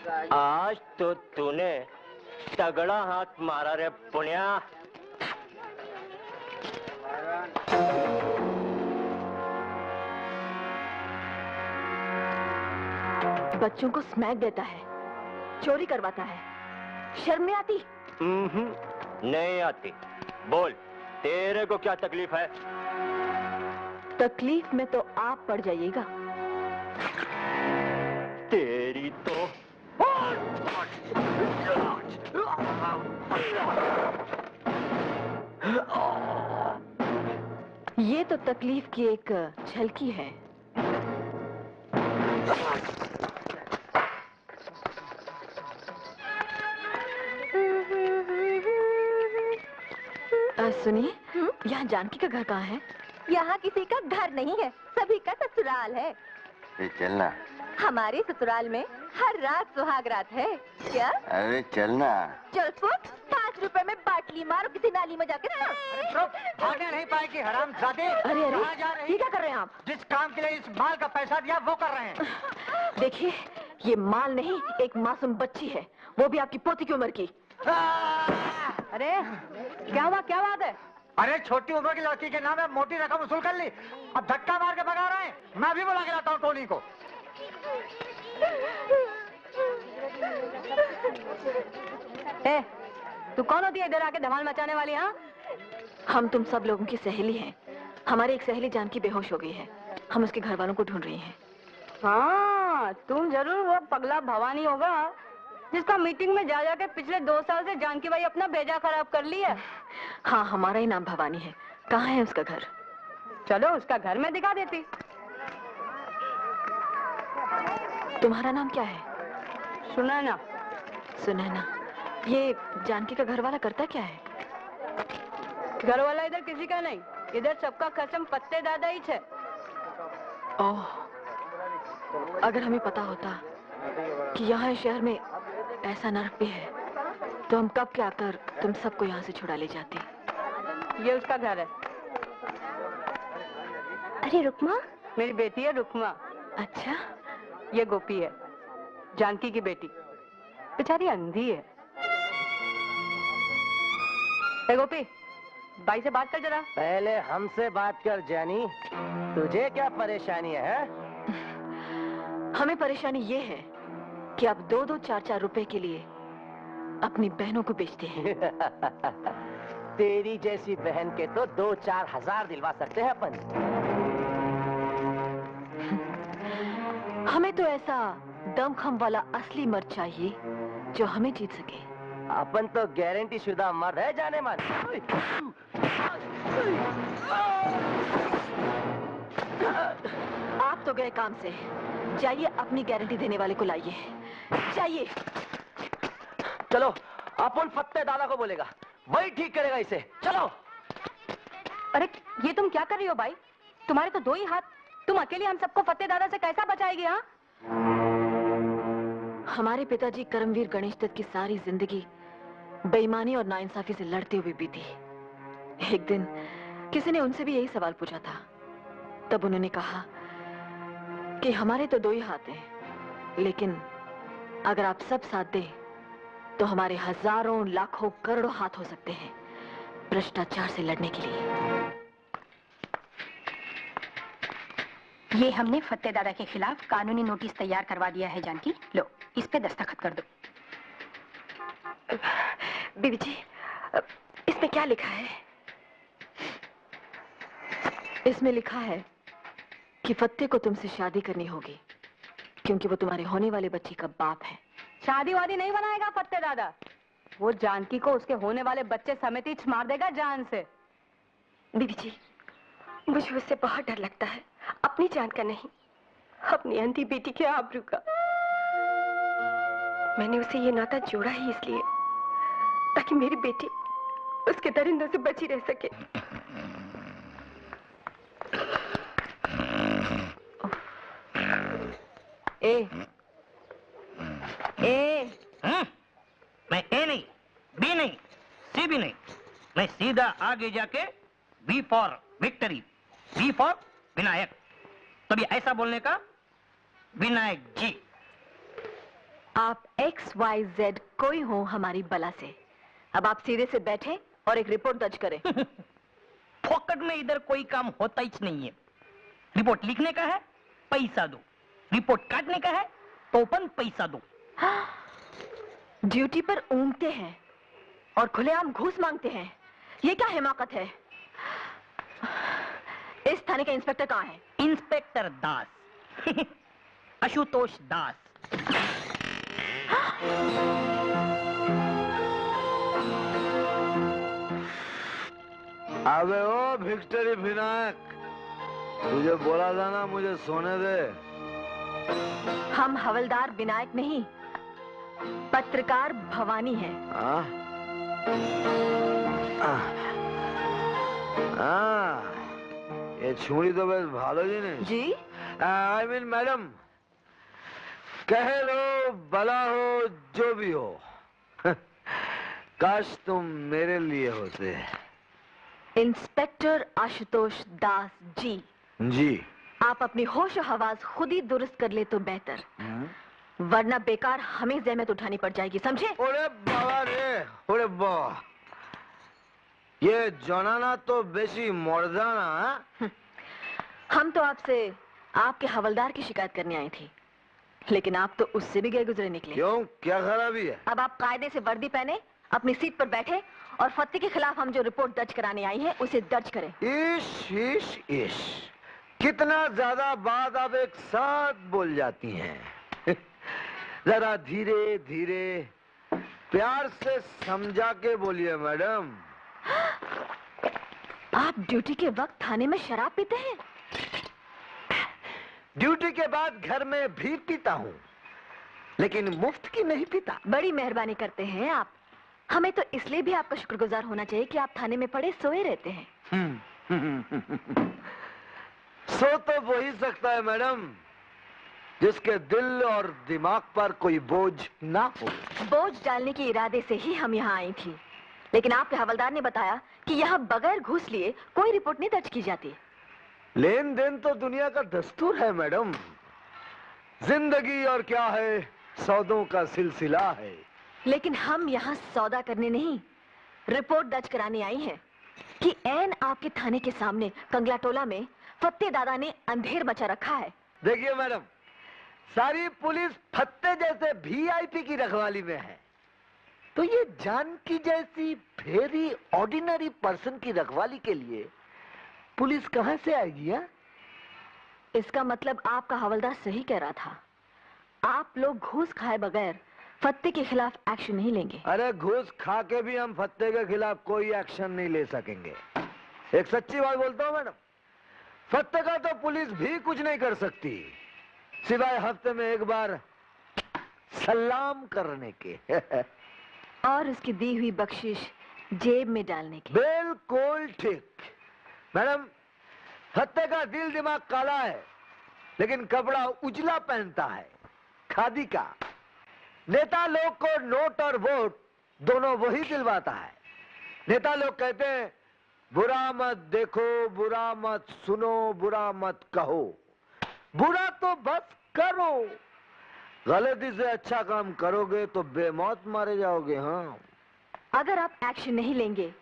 आज तो तूने तगड़ा हाथ मारा रे पुण्या। बच्चों को स्मैक देता है, चोरी करवाता है, शर्म नहीं आती? नहीं आती। बोल, तेरे को क्या तकलीफ है? तकलीफ में तो आप पड़ जाइएगा। तेरी तो ये तो तकलीफ की एक झलकी है। सुनिए, यहाँ जानकी का घर कहाँ है? यहाँ किसी का घर नहीं है, सभी का ससुराल है। चलना। हमारे ससुराल में हर रात सुहाग रात है। क्या? अरे चलना। चल फुट, 5 रुपए में बाटली मारो किसी नाली में जाके ना। भागने नहीं पाएगी हरामजादे। अरे अरे, कहाँ जा रही? ये क्या कर रहे हैं आप? जिस काम के लिए इस माल का पैसा दिया वो कर रहे हैं। देखिए, ये माल नहीं, एक मासूम बच्ची है, वो भी आपकी पोती की उम्र की। अरे क्या हुआ, क्या बात है? अरे छोटी उम्र की लड़की के नाम है, मोटी रकम वसूल कर ली, अब धक्का मार के भगा रहे हैं। मैं भी बुला के लाता हूँ टोनी को। ए, तू कौन होती है इधर आके धमाल मचाने वाली? हाँ, हम तुम सब लोगों की सहेली हैं। हमारी एक सहेली जानकी बेहोश हो गई है, हम उसके घर वालों को ढूंढ रही हैं। हाँ, तुम जरूर वो पगला भवानी होगा जिसका मीटिंग में जा जाके पिछले 2 साल से जानकी भाई अपना भेजा खराब कर लिया। हाँ, हमारा ही नाम भवानी है। कहाँ है उसका घर? चलो उसका घर मैं दिखा देती। तुम्हारा नाम क्या है? सुनैना। सुनैना। ये जानकी का घर वाला करता क्या है? घर वाला इधर किसी का नहीं, इधर सबका कसम पत्ते दादा ही है। ओह, अगर हमें पता होता कि यहाँ शहर में ऐसा नर्क भी है तो हम कब के आकर तुम सबको यहाँ से छुड़ा ले जाते। ये उसका घर है। अरे रुक्मा? मेरी बेटी है रुक्मा। अच्छा। ये गोपी है, जानकी की बेटी, बेचारी अंधी है। ए गोपी, भाई से बात कर जरा। पहले हमसे बात कर जानी, तुझे क्या परेशानी है? हमें परेशानी ये है कि आप 2-2, 4-4 रुपए के लिए अपनी बहनों को बेचते हैं। तेरी जैसी बहन के तो 2-4 हजार दिलवा सकते हैं अपन। हमें तो ऐसा दमखम वाला असली मर्द चाहिए जो हमें जीत सके। अपन तो गारंटी शुदा मर्द है जाने मन। आप तो गए काम से, जाइए अपनी गारंटी देने वाले को लाइए। जाइए। चलो, अपन फत्ते दादा को बोलेगा, वही ठीक करेगा इसे। चलो। अरे ये तुम क्या कर रही हो भाई? तुम्हारे तो 2 ही हाथ, तुम अकेली हम सबको फत्ते दादा से कैसा बचाएगी? हाँ, हमारे पिताजी करमवीर गणेश दत्त की सारी जिंदगी बेईमानी और नाइंसाफी से लड़ते हुए बीती। एक दिन किसी ने उनसे भी यही सवाल पूछा था, तब उन्होंने कहा कि हमारे तो 2 ही हाथ हैं, लेकिन अगर आप सब साथ दें तो हमारे हजारों, लाखों, करोड़ों हाथ हो सकते हैं भ्रष्टाचार से लड़ने के लिए। ये हमने फत्ते दादा के खिलाफ कानूनी नोटिस तैयार करवा दिया है जानकी, लो इस पे दस्तखत कर दो। बीबी जी, इसमें क्या लिखा है? इसमें लिखा है कि फत्ते को तुमसे शादी करनी होगी क्योंकि वो तुम्हारे होने वाले बच्चे का बाप है। शादी वादी नहीं बनाएगा फत्ते दादा, वो जानकी को उसके होने वाले बच्चे समेत ही मार देगा जान से। बीबी जी, मुझे उससे बहुत डर लगता है, अपनी जान का नहीं, अपनी अंधी बेटी के आबरू का। मैंने उसे ये नाता जोड़ा ही इसलिए ताकि मेरी बेटी उसके दरिंदों से बची रह सके। ए मैं ए नहीं, बी नहीं, सी भी नहीं, मैं सीधा आगे जाके B for victory, B for Vinayak. तभी ऐसा बोलने का, विनायक जी। आप XYZ कोई हो हमारी बला से। अब आप सीधे से बैठे और एक रिपोर्ट दर्ज करें। फोकट में इधर कोई काम होता ही नहीं है। रिपोर्ट लिखने का है, पैसा दो। रिपोर्ट काटने का है, तो अपन पैसा दो। ड्यूटी पर ऊँघते हैं और खुलेआम घूस मांगते हैं, ये क्या हिमाकत है? इस थाने का इंस्पेक्टर कहाँ है? इंस्पेक्टर दास। आशुतोष दास। अबे ओ विक्टरी विनायक, तुझे बोला था ना मुझे सोने दे। हम हवलदार विनायक नहीं, पत्रकार भवानी हैं। ये छुरी तो बस भालो जी ने। जी? आई मीन मैडम, कह लो भला हो जो भी हो, काश तुम मेरे लिए होते। इंस्पेक्टर आशुतोष दास जी। जी। आप अपनी होश और हवास खुद ही दुरुस्त कर ले तो बेहतर, वरना बेकार हमें जहमत उठानी पड़ जाएगी, समझे? ओरे बाबा रे, ओरे बाबा, ये जनाना तो बेसी मर्दाना। हम तो आपसे आपके हवलदार की शिकायत करने आई थी, लेकिन आप तो उससे भी गए गुजरे निकले। क्यों, क्या खराबी है? अब आप कायदे से वर्दी पहने अपनी सीट पर बैठे और फत्ते के खिलाफ हम जो रिपोर्ट दर्ज कराने आई हैं उसे दर्ज करें। इश इश इश, कितना ज्यादा बात आप एक साथ बोल जाती हैं। जरा धीरे धीरे प्यार से समझा के बोलिए मैडम। आप ड्यूटी के वक्त थाने में शराब पीते हैं? ड्यूटी के बाद घर में भी पीता हूँ, लेकिन मुफ्त की नहीं पीता। बड़ी मेहरबानी करते हैं आप। हमें तो इसलिए भी आपका शुक्रगुजार होना चाहिए कि आप थाने में पड़े सोए रहते हैं। सो तो वही सकता है मैडम जिसके दिल और दिमाग पर कोई बोझ ना हो। बोझ डालने के इरादे से ही हम यहाँ आई थी, लेकिन आपके हवलदार ने बताया कि यहाँ बगैर घूस लिए कोई रिपोर्ट नहीं दर्ज की जाती। लेन देन तो दुनिया का दस्तूर है मैडम। जिंदगी और क्या है, सौदों का सिलसिला है। लेकिन हम यहाँ सौदा करने नहीं, रिपोर्ट दर्ज कराने आई हैं कि ऐन आपके थाने के सामने कंगला टोला में फत्ते दादा ने अंधेर मचा रखा है। देखिए मैडम, सारी पुलिस फत्ते जैसे VIP की रखवाली में है, तो ये जानकी जैसी वेरी ऑर्डिनरी पर्सन की रखवाली के लिए पुलिस कहां से आएगी? या? इसका मतलब आपका हवलदार सही कह रहा था, आप लोग घूस खाए बगैर फत्ते के खिलाफ एक्शन नहीं लेंगे। अरे घूस खा के भी हम फत्ते के खिलाफ कोई एक्शन नहीं ले सकेंगे। एक सच्ची बात बोलता हूँ मैडम, फत्ते का तो पुलिस भी कुछ नहीं कर सकती, सिवाय हफ्ते में एक बार सलाम करने के। और उसकी दी हुई बख्शिश जेब में डालने के। बिल्कुल ठीक मैडम, फत्ते का दिल दिमाग काला है, लेकिन कपड़ा उजला पहनता है, खादी का। नेता लोग को नोट और वोट दोनों वही दिलवाता है। नेता लोग कहते हैं बुरा मत देखो, बुरा मत सुनो, बुरा मत कहो, बुरा तो बस करो। गलती से अच्छा काम करोगे तो बेमौत मारे जाओगे। हाँ, अगर आप एक्शन नहीं लेंगे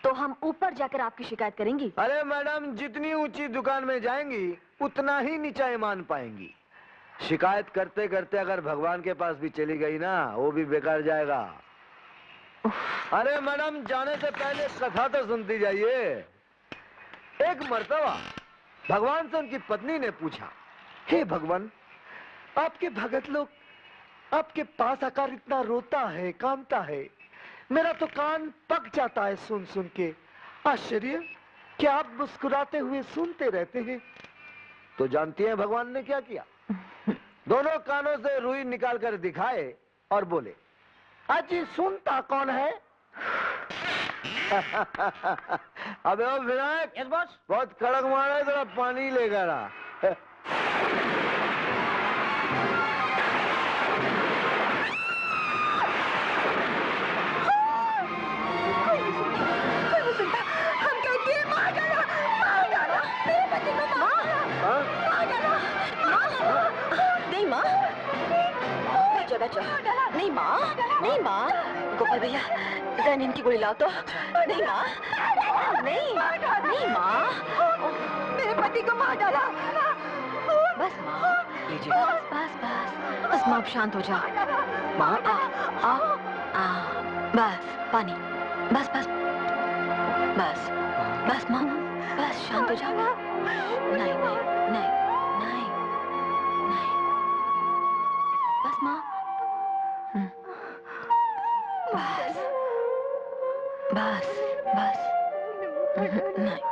तो हम ऊपर जाकर आपकी शिकायत करेंगी। अरे मैडम, जितनी ऊंची दुकान में जाएंगी उतना ही नीचा ईमान पाएंगी। शिकायत करते करते अगर भगवान के पास भी चली गई ना, वो भी बेकार जाएगा। अरे मैडम, जाने से पहले कथा तो सुनती जाइए। एक मर्तबा भगवान से उनकी पत्नी ने पूछा, हे भगवान, आपके भगत लोग आपके पास आकर इतना रोता है, कांपता है, मेरा तो कान पक जाता है सुन सुन के। आश्चर्य, क्या आप मुस्कुराते हुए सुनते रहते हैं? तो जानती हैं भगवान ने क्या किया? दोनों कानों से रुई निकाल कर दिखाए और बोले, अजी सुनता कौन है? अबे ओ विनायक, यस बॉस। बहुत कड़क मारा है, जरा पानी लेकर आ। पता चल। नहीं माँ, नहीं माँ। गोपाल भैया, जैनिन की गोली लाओ तो। नहीं माँ, नहीं, नहीं माँ। मेरे पति को मार डाला। बस माँ, लीजिए। बस बस बस माँ, शांत हो जाओ। माँ, आ, बस पानी। बस बस बस बस माँ, बस शांत हो जाओ। नहीं नहीं नहीं नहीं नहीं, बस माँ। बस बस बस नहीं।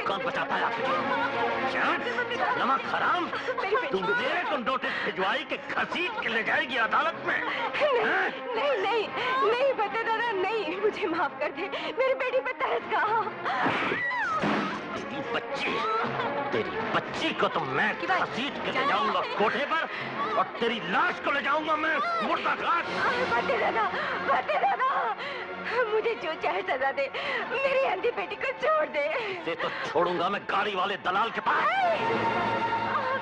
कौन बचाता है आपको? नमक हराम, तुम मेरे को नोटिस भिजवाई के घसीट के ले जाएगी अदालत में? नहीं नहीं नहीं बता दादा, नहीं, मुझे माफ कर दे। मेरी बेटी पे तरस खा। तेरी बच्ची को तो मैं घसीट के ले जाऊंगा कोठे पर, और तेरी लाश को ले जाऊंगा मैं मुर्दा घाट। बता दादा, मुझे जो चाहे सजा दे, मेरी अंधी बेटी को छोड़ दे। इसे तो छोड़ूंगा मैं गाड़ी वाले दलाल के पास।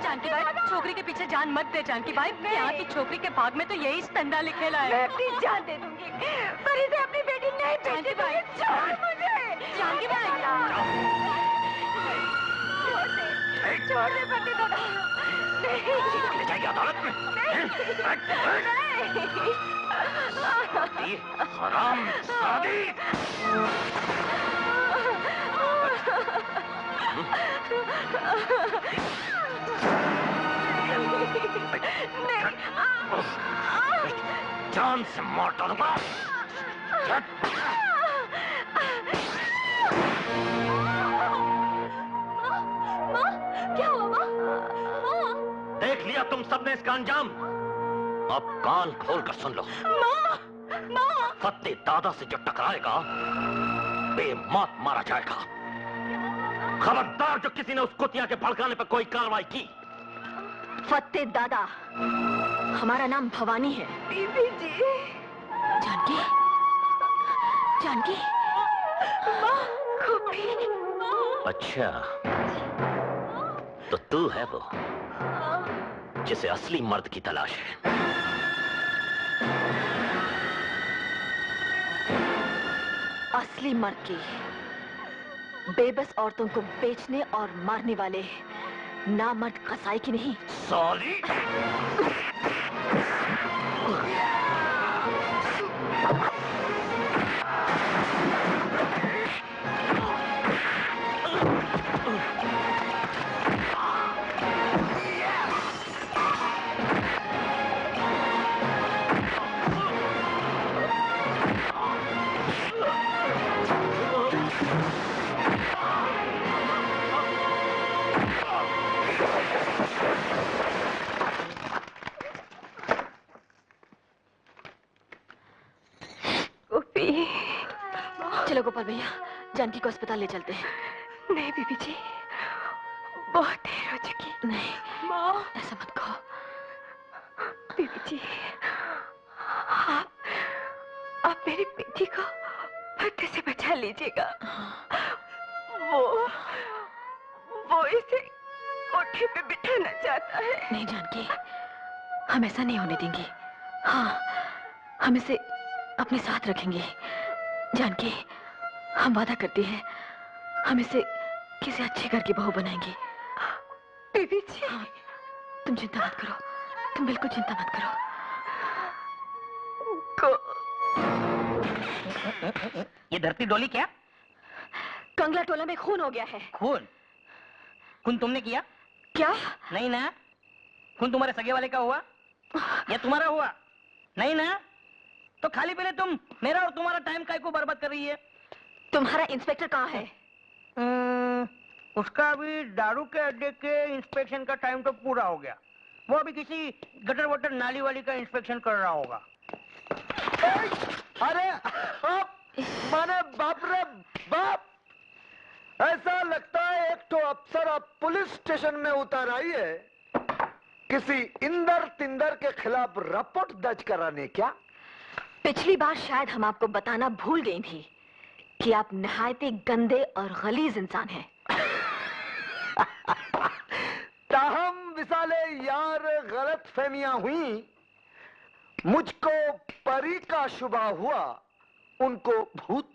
जानकी भाई, छोकरी के पीछे जान मत दे। जानकी भाई, यहाँ की छोकरी के भाग में तो यही स्तंदा लिखेला है। मैं अपनी जान दे दूंगी, पर इसे अपनी बेटी नहीं बेटी भाई। छोड़ मुझे। जानकी भाई, छोड़ दे बता दादा। नहीं, ले जाएगी अदालत में? नहीं। हराम शादी। जान से मार डालूंगा। क्या हुआ माँ? देख लिया तुम सबने इसका अंजाम। अब कान खोल कर सुन लो। फत्ते दादा से जो टकराएगा बेमौत मारा जाएगा। खबरदार जो किसी ने उस कुतिया के भड़काने पर कोई कार्रवाई की। फत्ते दादा, हमारा नाम भवानी है। बीबी जी। जानकी, जानकी, अच्छा, तो तू है वो जिसे असली मर्द की तलाश है। असली मर्द की, बेबस औरतों को बेचने और मारने वाले नामर्द कसाई की नहीं। साली! चलो गोपाल भैया, जानकी को अस्पताल ले चलते हैं। नहीं बीबी जी, बहुत देर हो चुकी। नहीं माँ, ऐसा मत कहो। बीबी जी, आप मेरी बेटी को फत्ते से बचा लीजिएगा। वो इसे कोठे पे बिठाना चाहता है। नहीं जानकी, हम ऐसा नहीं होने देंगे। हाँ, हम इसे अपने साथ रखेंगे। जानकी, हम वादा करते हैं, हम इसे किसी अच्छे घर की बहू बनाएंगे। बीबी जी, हाँ, तुम चिंता मत करो, तुम बिल्कुल चिंता मत करो। ये धरती डोली क्या? कंगला टोला में खून हो गया है। खून? खून तुमने किया? क्या? नहीं ना। खून तुम्हारे सगे वाले का हुआ या तुम्हारा हुआ? नहीं ना। तो खाली पहले तुम मेरा और तुम्हारा टाइम काय को बर्बाद कर रही है? तुम्हारा इंस्पेक्टर कहाँ है? उसका अभी दारू के अड्डे के इंस्पेक्शन का टाइम तो पूरा हो गया। वो अभी किसी गटर वटर नाली वाली का इंस्पेक्शन कर रहा होगा। अरे माने बाप रे बाप, ऐसा लगता है एक तो अफसर अब पुलिस स्टेशन में उतर आई है किसी इंदर तिंदर के खिलाफ रिपोर्ट दर्ज कराने। क्या पिछली बार शायद हम आपको बताना भूल गई थी कि आप नहायत ही गंदे और गलीज इंसान हैं। ताहम विसाले यार गलत फहमियां हुई, मुझको परी का शुबा हुआ, उनको भूत